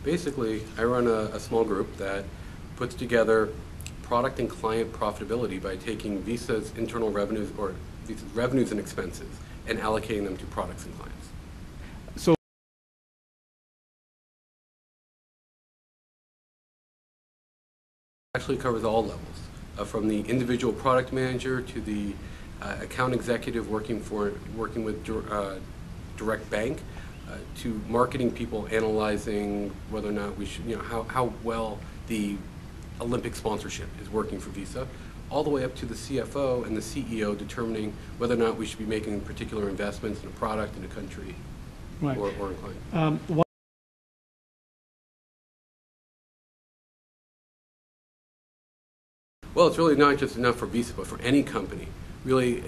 Basically, I run a small group that puts together product and client profitability by taking Visa's internal revenues or Visa's revenues and expenses and allocating them to products and clients. So Actually covers all levels, from the individual product manager to the account executive working with direct bank, to marketing people analyzing whether or not we should, how well the Olympic sponsorship is working for Visa, all the way up to the CFO and the CEO determining whether or not we should be making particular investments in a product, in a country, right. or in a client. Well, it's really not just enough for Visa, but for any company. Really,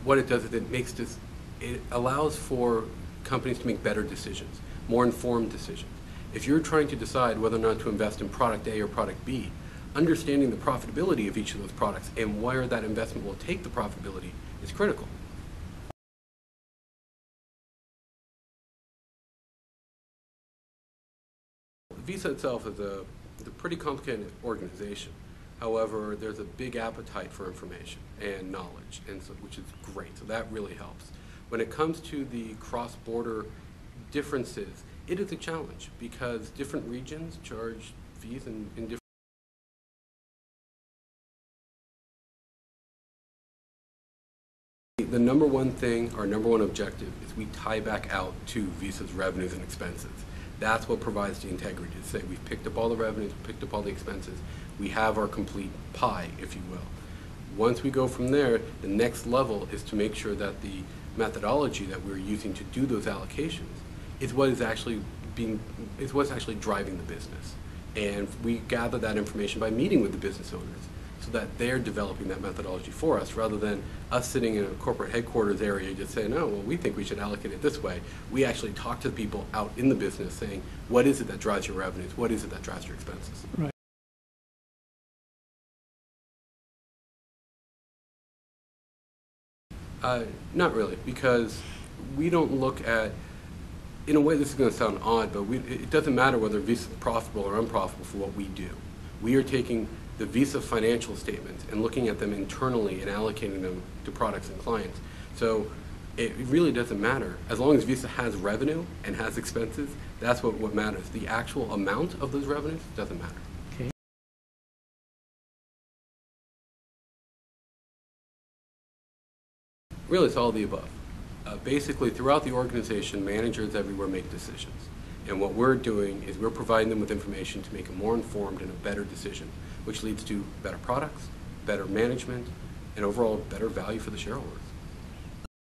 what it does is it allows for companies to make better decisions, more informed decisions. If you're trying to decide whether or not to invest in product A or product B, understanding the profitability of each of those products and where that investment will take the profitability is critical. Visa itself is a pretty complicated organization. However, there's a big appetite for information and knowledge, which is great, so that really helps. When it comes to the cross-border differences, it is a challenge because different regions charge fees in different. The number one thing, our number one objective, is we tie back out to Visa's revenues and expenses. That's what provides the integrity, to say we've picked up all the revenues, we've picked up all the expenses, we have our complete pie, if you will. Once we go from there, the next level is to make sure that the methodology that we're using to do those allocations is what's actually driving the business. And we gather that information by meeting with the business owners so that they're developing that methodology for us, rather than us sitting in a corporate headquarters area just saying, oh, well, we think we should allocate it this way. We actually talk to the people out in the business saying, what is it that drives your revenues? What is it that drives your expenses? Right. Not really, because we don't look at, in a way this is going to sound odd, but it doesn't matter whether Visa is profitable or unprofitable for what we do. We are taking the Visa financial statements and looking at them internally and allocating them to products and clients. So it really doesn't matter. As long as Visa has revenue and has expenses, that's what matters. The actual amount of those revenues doesn't matter. Okay. Really, it's all of the above. Basically, throughout the organization, managers everywhere make decisions. And what we're doing is we're providing them with information to make a more informed and a better decision, which leads to better products, better management, and overall better value for the shareholders.